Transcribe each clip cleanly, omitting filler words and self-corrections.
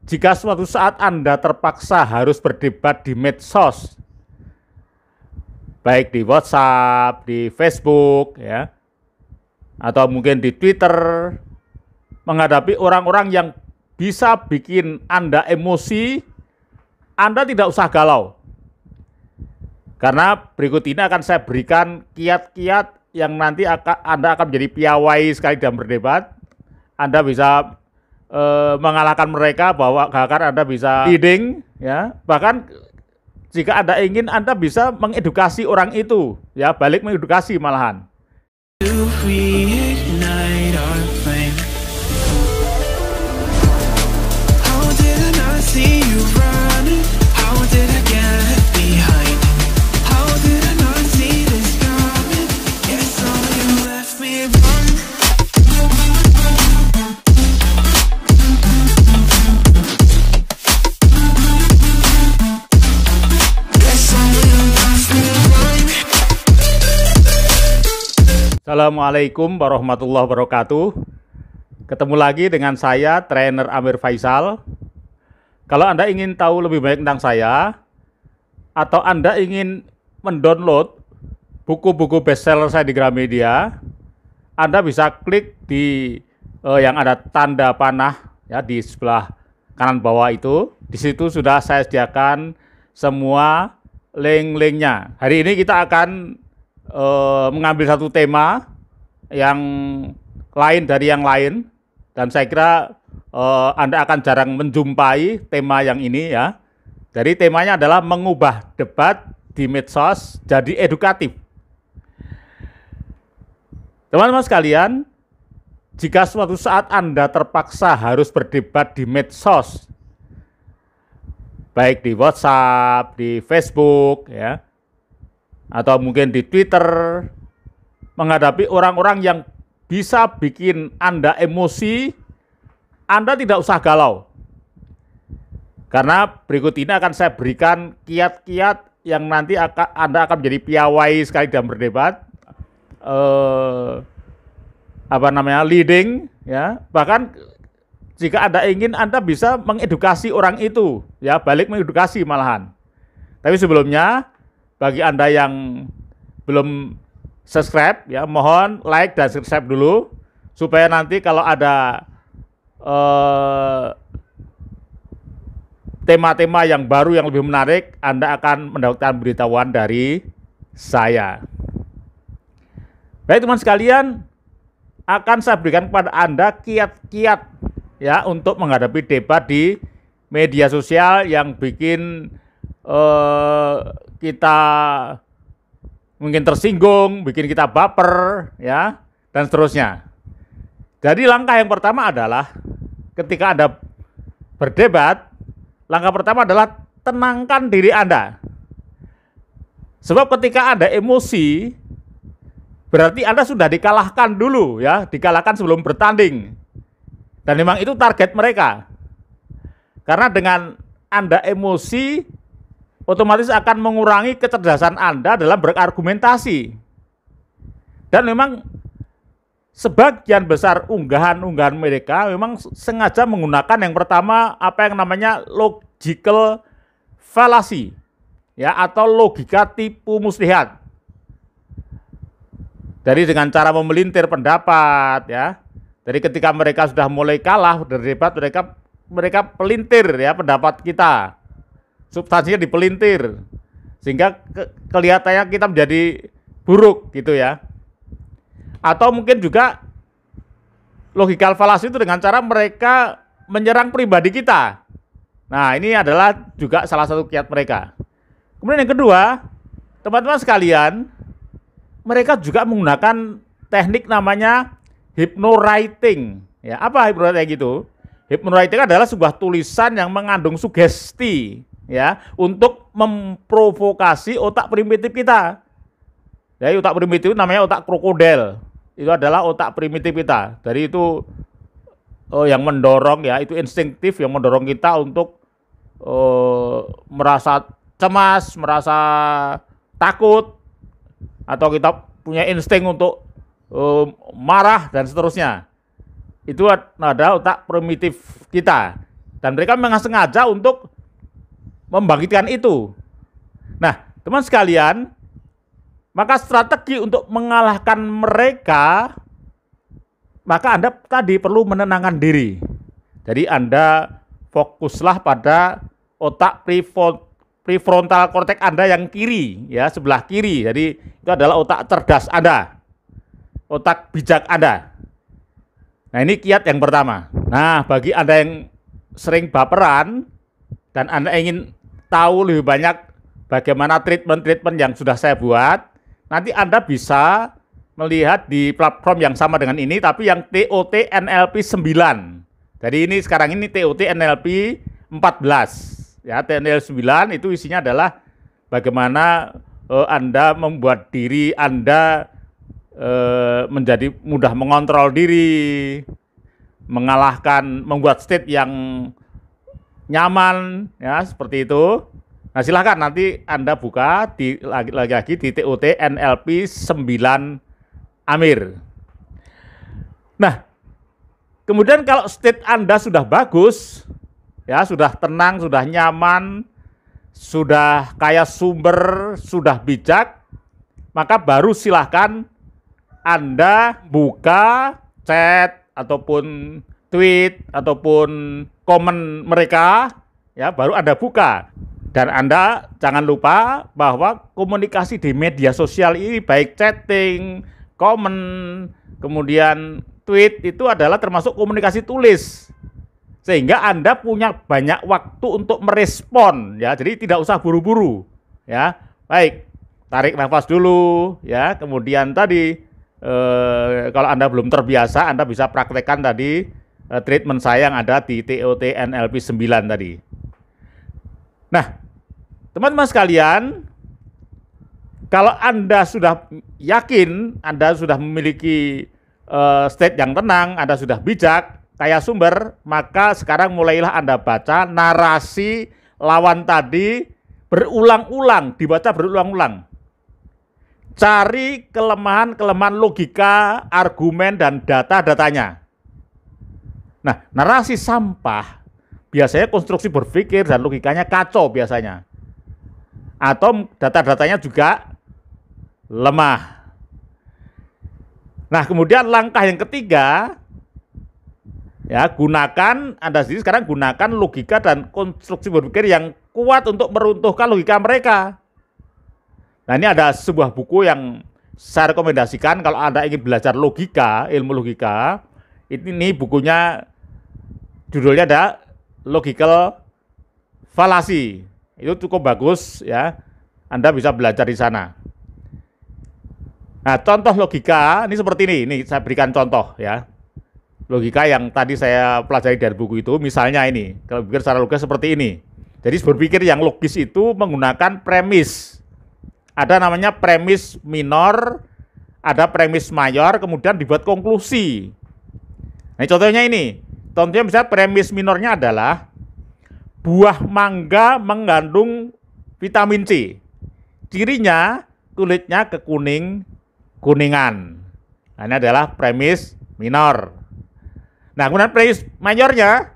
Jika suatu saat Anda terpaksa harus berdebat di medsos, baik di WhatsApp, di Facebook, ya, atau mungkin di Twitter, menghadapi orang-orang yang bisa bikin Anda emosi, Anda tidak usah galau. Karena berikut ini akan saya berikan kiat-kiat yang nanti Anda akan menjadi piawai sekali dalam berdebat. Anda bisa mengalahkan mereka, bahkan Anda bisa leading, ya. Bahkan jika Anda ingin, Anda bisa mengedukasi orang itu, ya, balik mengedukasi malahan. Assalamualaikum warahmatullahi wabarakatuh. Ketemu lagi dengan saya, trainer Amir Faisal. Kalau Anda ingin tahu lebih banyak tentang saya, atau Anda ingin mendownload buku-buku bestseller saya di Gramedia, Anda bisa klik di yang ada tanda panah, ya, di sebelah kanan bawah itu. Di situ sudah saya sediakan semua link-linknya. Hari ini kita akan mengambil satu tema yang lain dari yang lain, dan saya kira Anda akan jarang menjumpai tema yang ini, ya. Jadi temanya adalah mengubah debat di medsos jadi edukatif. Teman-teman sekalian, jika suatu saat Anda terpaksa harus berdebat di medsos, baik di WhatsApp, di Facebook, ya, atau mungkin di Twitter, menghadapi orang-orang yang bisa bikin Anda emosi, Anda tidak usah galau. Karena berikut ini akan saya berikan kiat-kiat yang nanti Anda akan menjadi piawai sekali dalam berdebat, leading, ya. Bahkan jika Anda ingin, Anda bisa mengedukasi orang itu, ya, balik mengedukasi malahan. Tapi sebelumnya, bagi Anda yang belum subscribe, ya, mohon like dan subscribe dulu, supaya nanti kalau ada tema-tema yang baru yang lebih menarik, Anda akan mendapatkan beritahuan dari saya. Baik teman sekalian, akan saya berikan kepada Anda kiat-kiat, ya, untuk menghadapi debat di media sosial yang bikin kita mungkin tersinggung, bikin kita baper, ya, dan seterusnya. Jadi langkah yang pertama adalah ketika Anda berdebat, langkah pertama adalah tenangkan diri Anda. Sebab ketika Anda emosi, berarti Anda sudah dikalahkan dulu, ya, dikalahkan sebelum bertanding. Dan memang itu target mereka. Karena dengan Anda emosi, otomatis akan mengurangi kecerdasan Anda dalam berargumentasi. Dan memang sebagian besar unggahan-unggahan mereka memang sengaja menggunakan yang pertama apa yang namanya logical fallacy, ya, atau logika tipu muslihat. Jadi dengan cara memelintir pendapat, ya. Jadi ketika mereka sudah mulai kalah berdebat, mereka pelintir, ya, pendapat kita. Substansinya dipelintir, sehingga kelihatannya kita menjadi buruk, gitu, ya. Atau mungkin juga logical fallacy itu dengan cara mereka menyerang pribadi kita. Nah, ini adalah juga salah satu kiat mereka. Kemudian yang kedua, teman-teman sekalian, mereka juga menggunakan teknik namanya hypnowriting. Ya, apa hypnowriting itu? Hypnowriting adalah sebuah tulisan yang mengandung sugesti, ya, untuk memprovokasi otak primitif kita. Jadi otak primitif itu namanya otak krokodil. Itu adalah otak primitif kita. Dari itu yang mendorong, ya, itu instinktif yang mendorong kita untuk merasa cemas, merasa takut, atau kita punya insting untuk marah dan seterusnya. Itu ada otak primitif kita. Dan mereka memang sengaja untuk membangkitkan itu. Nah, teman sekalian, maka strategi untuk mengalahkan mereka, maka Anda tadi perlu menenangkan diri. Jadi Anda fokuslah pada otak prefrontal cortex Anda yang kiri, ya, sebelah kiri. Jadi itu adalah otak cerdas Anda, otak bijak Anda. Nah, ini kiat yang pertama. Nah, bagi Anda yang sering baperan dan Anda ingin tahu lebih banyak bagaimana treatment-treatment yang sudah saya buat, nanti Anda bisa melihat di platform yang sama dengan ini, tapi yang TOT NLP 9. Jadi ini sekarang ini TOT NLP 14. Ya, TNL 9 itu isinya adalah bagaimana Anda membuat diri Anda menjadi mudah mengontrol diri, mengalahkan, membuat state yang nyaman, ya, seperti itu. Nah, silahkan nanti Anda buka lagi di TOT NLP 9 Amir. Nah, kemudian kalau state Anda sudah bagus, ya, sudah tenang, sudah nyaman, sudah kaya sumber, sudah bijak, maka baru silahkan Anda buka chat ataupun tweet ataupun komen mereka, ya, baru Anda buka. Dan Anda jangan lupa bahwa komunikasi di media sosial ini baik chatting, komen, kemudian tweet itu adalah termasuk komunikasi tulis. Sehingga Anda punya banyak waktu untuk merespon, ya. Jadi tidak usah buru-buru, ya. Baik, tarik nafas dulu, ya. Kemudian tadi kalau Anda belum terbiasa, Anda bisa praktekkan tadi treatment saya yang ada di TOT NLP 9 tadi. Nah, teman-teman sekalian, kalau Anda sudah yakin, Anda sudah memiliki state yang tenang, Anda sudah bijak, kaya sumber, maka sekarang mulailah Anda baca narasi lawan tadi berulang-ulang, dibaca berulang-ulang. Cari kelemahan-kelemahan logika, argumen, dan data-datanya. Nah, narasi sampah biasanya konstruksi berpikir dan logikanya kacau biasanya. Atau data-datanya juga lemah. Nah, kemudian langkah yang ketiga, ya, gunakan, Anda sendiri sekarang gunakan logika dan konstruksi berpikir yang kuat untuk meruntuhkan logika mereka. Nah, ini ada sebuah buku yang saya rekomendasikan kalau Anda ingin belajar logika, ilmu logika. Ini bukunya judulnya ada Logical Fallacy. Itu cukup bagus, ya. Anda bisa belajar di sana. Nah, contoh logika ini seperti ini. Ini saya berikan contoh, ya. Logika yang tadi saya pelajari dari buku itu, misalnya ini. Kalau berpikir secara logis seperti ini. Jadi berpikir yang logis itu menggunakan premis. Ada namanya premis minor, ada premis mayor, kemudian dibuat konklusi. Nah, contohnya ini. Contohnya misalnya premis minornya adalah buah mangga mengandung vitamin C. Cirinya kulitnya kekuningan. Nah, ini adalah premis minor. Nah, kemudian premis mayornya,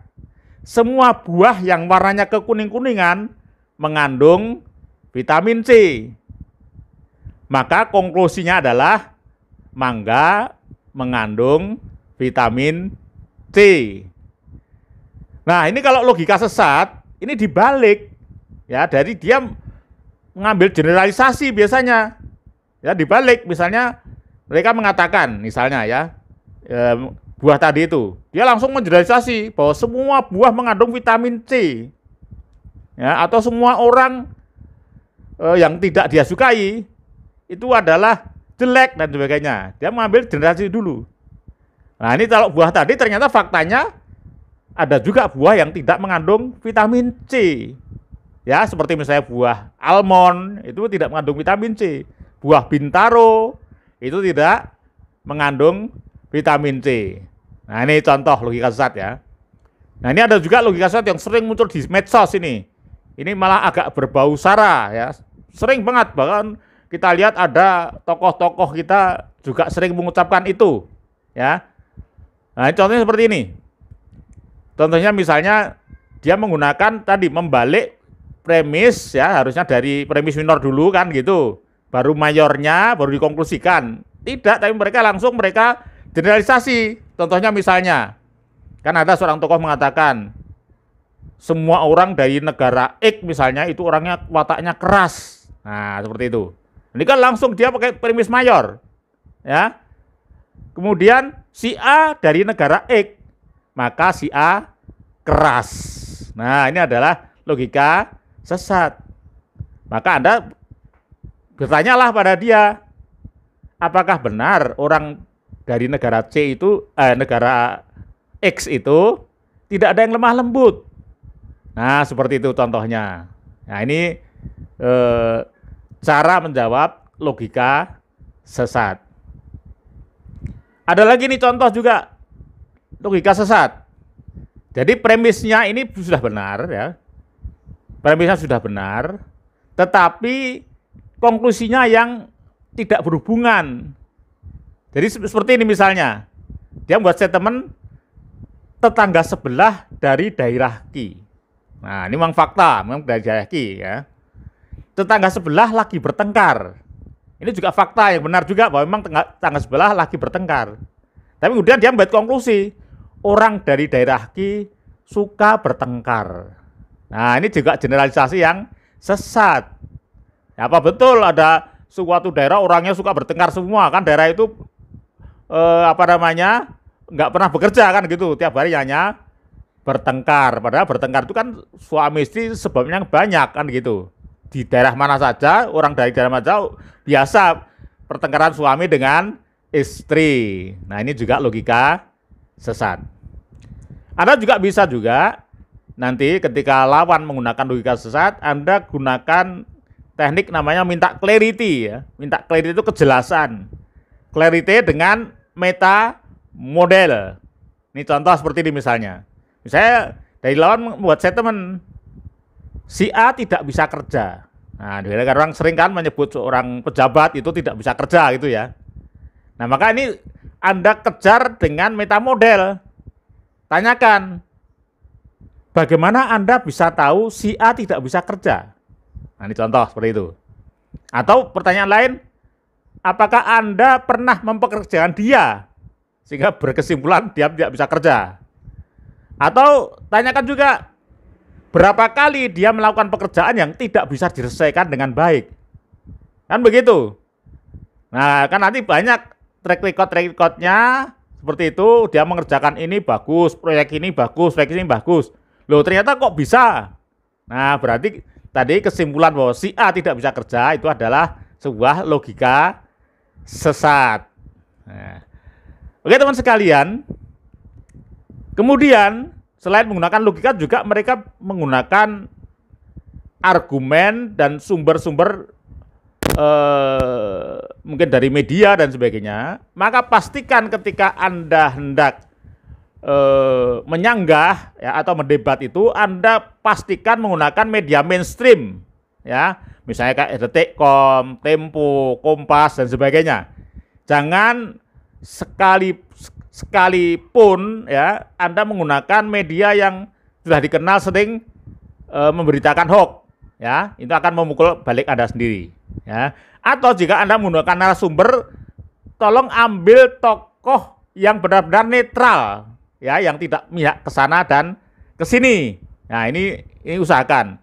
semua buah yang warnanya kekuning-kuningan mengandung vitamin C. Maka konklusinya adalah mangga mengandung vitamin C. Nah, ini kalau logika sesat, ini dibalik. Ya, dari dia mengambil generalisasi biasanya. Ya, dibalik, misalnya mereka mengatakan, misalnya ya, buah tadi itu, dia langsung mengeneralisasi bahwa semua buah mengandung vitamin C. Ya, atau semua orang yang tidak dia sukai itu adalah jelek dan sebagainya. Dia mengambil generalisasi dulu. Nah, ini kalau buah tadi ternyata faktanya ada juga buah yang tidak mengandung vitamin C. Ya, seperti misalnya buah almond itu tidak mengandung vitamin C. Buah bintaro itu tidak mengandung vitamin C. Nah, ini contoh logika sesat, ya. Nah, ini ada juga logika sesat yang sering muncul di medsos ini. Ini malah agak berbau sara, ya. Sering banget, bahkan kita lihat ada tokoh-tokoh kita juga sering mengucapkan itu, ya. Nah, contohnya seperti ini. Contohnya misalnya dia menggunakan tadi membalik premis ya, harusnya dari premis minor dulu kan gitu. Baru mayornya baru dikonklusikan. Tidak, tapi mereka generalisasi. Contohnya misalnya, kan ada seorang tokoh mengatakan semua orang dari negara X misalnya itu orangnya wataknya keras. Nah, seperti itu. Ini kan langsung dia pakai premis mayor. Ya. Kemudian si A dari negara X, maka si A keras. Nah, ini adalah logika sesat. Maka Anda bertanyalah pada dia, apakah benar orang dari negara C itu, negara X itu tidak ada yang lemah lembut? Nah, seperti itu contohnya. Nah, ini cara menjawab logika sesat. Ada lagi nih contoh juga logika sesat. Jadi premisnya ini sudah benar ya. Premisnya sudah benar, tetapi konklusinya yang tidak berhubungan. Jadi seperti ini misalnya, dia membuat statement tetangga sebelah dari daerah Q. Nah, ini memang fakta, memang dari daerah Q ya. Tetangga sebelah lagi bertengkar. Ini juga fakta yang benar juga bahwa memang tetangga sebelah lagi bertengkar. Tapi kemudian dia membuat konklusi, orang dari daerah Q suka bertengkar. Nah, ini juga generalisasi yang sesat. Ya, apa betul ada suatu daerah orangnya suka bertengkar semua? Kan daerah itu nggak pernah bekerja kan gitu, tiap hari hanya bertengkar. Padahal bertengkar itu kan suami istri sebabnya banyak kan gitu. Di daerah mana saja, orang dari daerah mana saja biasa pertengkaran suami dengan istri. Nah, ini juga logika sesat. Anda juga bisa juga nanti ketika lawan menggunakan logika sesat, Anda gunakan teknik namanya minta clarity ya. Minta clarity itu kejelasan. Clarity dengan meta model. Ini contoh seperti ini misalnya. Misalnya dari lawan membuat statement si A tidak bisa kerja. Nah, orang sering kan menyebut seorang pejabat itu tidak bisa kerja gitu ya. Nah, maka ini Anda kejar dengan meta model. Tanyakan, bagaimana Anda bisa tahu si A tidak bisa kerja? Nah, ini contoh seperti itu. Atau pertanyaan lain, apakah Anda pernah mempekerjakan dia sehingga berkesimpulan dia tidak bisa kerja? Atau tanyakan juga, berapa kali dia melakukan pekerjaan yang tidak bisa diselesaikan dengan baik? Kan begitu. Nah, kan nanti banyak track record-nya seperti itu, dia mengerjakan ini bagus, proyek ini bagus, proyek ini bagus. Loh, ternyata kok bisa? Nah, berarti tadi kesimpulan bahwa si A tidak bisa kerja itu adalah sebuah logika sesat. Nah, oke teman sekalian, kemudian selain menggunakan logika juga mereka menggunakan argumen dan sumber-sumber mungkin dari media dan sebagainya. Maka pastikan ketika Anda hendak menyanggah ya, atau mendebat itu, Anda pastikan menggunakan media mainstream ya, misalnya kayak Detik.com, Tempo, Kompas dan sebagainya. Jangan sekalipun ya Anda menggunakan media yang sudah dikenal sering memberitakan hoax ya, itu akan memukul balik Anda sendiri ya. Atau jika Anda menggunakan narasumber, tolong ambil tokoh yang benar-benar netral ya, yang tidak mihak ke sana dan ke sini. Nah, ini usahakan.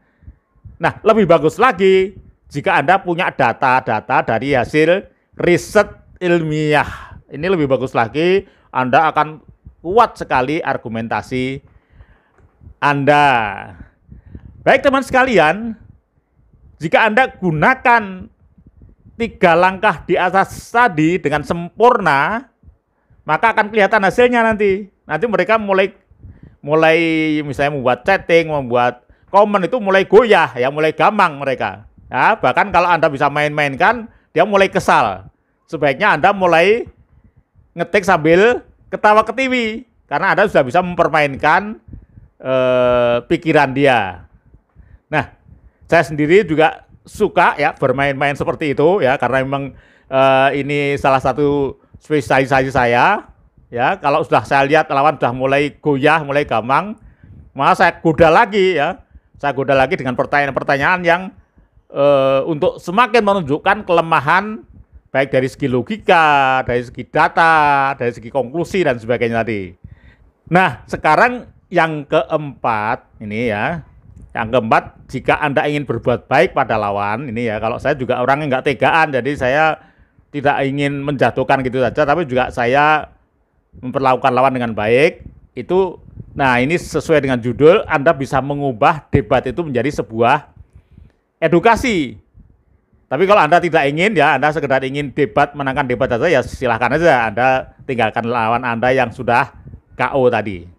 Nah, lebih bagus lagi jika Anda punya data-data dari hasil riset ilmiah. Ini lebih bagus lagi, Anda akan kuat sekali argumentasi Anda. Baik teman sekalian, jika Anda gunakan 3 langkah di atas tadi dengan sempurna, maka akan kelihatan hasilnya nanti. Nanti mereka mulai misalnya membuat chatting, membuat komen itu mulai goyah ya, mulai gamang mereka. Ya, bahkan kalau Anda bisa main-mainkan, dia mulai kesal. Sebaiknya Anda mulai ngetik sambil ketawa ketiwi, karena Anda sudah bisa mempermainkan pikiran dia. Nah, saya sendiri juga suka ya bermain-main seperti itu ya, karena memang ini salah satu spesialisasi saya ya. Kalau sudah saya lihat lawan sudah mulai goyah, mulai gamang, Malah saya goda lagi ya. Saya goda lagi dengan pertanyaan-pertanyaan yang untuk semakin menunjukkan kelemahan baik dari segi logika, dari segi data, dari segi konklusi dan sebagainya tadi. Nah, sekarang yang keempat ini ya. Yang keempat, jika Anda ingin berbuat baik pada lawan, ini ya, kalau saya juga orangnya nggak tegaan, jadi saya tidak ingin menjatuhkan gitu saja, tapi juga saya memperlakukan lawan dengan baik. Itu, nah ini sesuai dengan judul, Anda bisa mengubah debat itu menjadi sebuah edukasi. Tapi kalau Anda tidak ingin ya, Anda sekedar ingin debat, menangkan debat saja ya silahkan aja, Anda tinggalkan lawan Anda yang sudah KO tadi.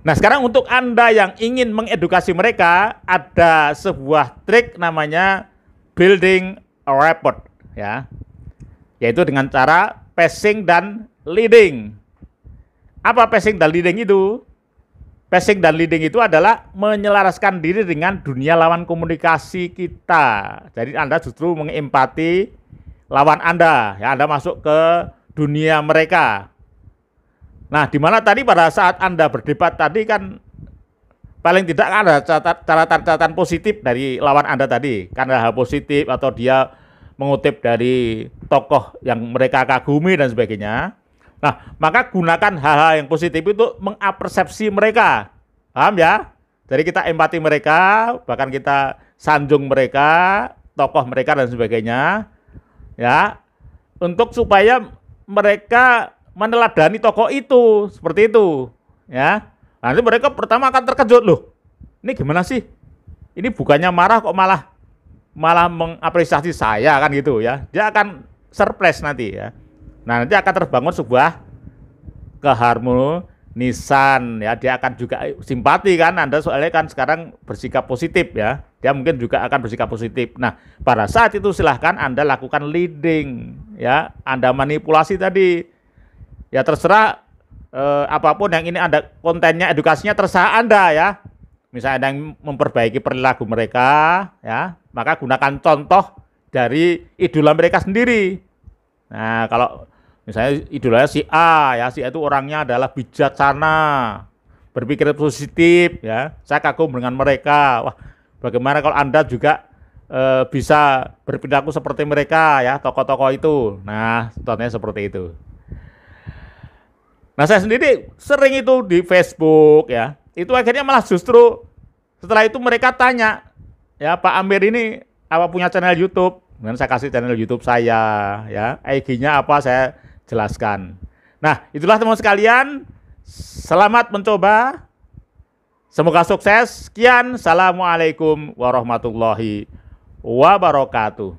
Nah sekarang untuk Anda yang ingin mengedukasi mereka, ada sebuah trik namanya building a rapport ya, yaitu dengan cara passing dan leading. Apa passing dan leading itu? Passing dan leading itu adalah menyelaraskan diri dengan dunia lawan komunikasi kita. Jadi Anda justru mengempati lawan Anda, ya Anda masuk ke dunia mereka. Nah, di mana tadi pada saat Anda berdebat tadi kan paling tidak ada catatan positif dari lawan Anda tadi. Karena hal positif atau dia mengutip dari tokoh yang mereka kagumi dan sebagainya. Nah, maka gunakan hal-hal yang positif itu mengapersepsi mereka. Paham ya? Jadi kita empati mereka, bahkan kita sanjung mereka, tokoh mereka dan sebagainya. Ya. Untuk supaya mereka meneladani tokoh itu, seperti itu, ya. Nanti mereka pertama akan terkejut loh. Ini gimana sih? Ini bukannya marah kok malah mengapresiasi saya kan gitu ya. Dia akan surprise nanti ya. Nah, nanti akan terbangun sebuah keharmonisan ya. Dia akan juga simpati kan. Anda soalnya kan sekarang bersikap positif ya. Dia mungkin juga akan bersikap positif. Nah, pada saat itu silahkan Anda lakukan leading ya. Anda manipulasi tadi. Ya terserah apapun yang ini Anda kontennya, edukasinya terserah Anda ya. Misalnya Anda yang memperbaiki perilaku mereka ya, maka gunakan contoh dari idola mereka sendiri. Nah, kalau misalnya idolanya si A ya, si A itu orangnya adalah bijaksana, berpikir positif ya. Saya kagum dengan mereka. Wah, bagaimana kalau Anda juga bisa berperilaku seperti mereka ya, tokoh-tokoh itu. Nah, contohnya seperti itu. Nah saya sendiri sering itu di Facebook ya, itu akhirnya malah justru setelah itu mereka tanya, ya Pak Amir ini apa punya channel YouTube? Dan saya kasih channel YouTube saya, ya IG-nya apa saya jelaskan. Nah itulah teman sekalian, selamat mencoba, semoga sukses. Sekian, assalamualaikum warahmatullahi wabarakatuh.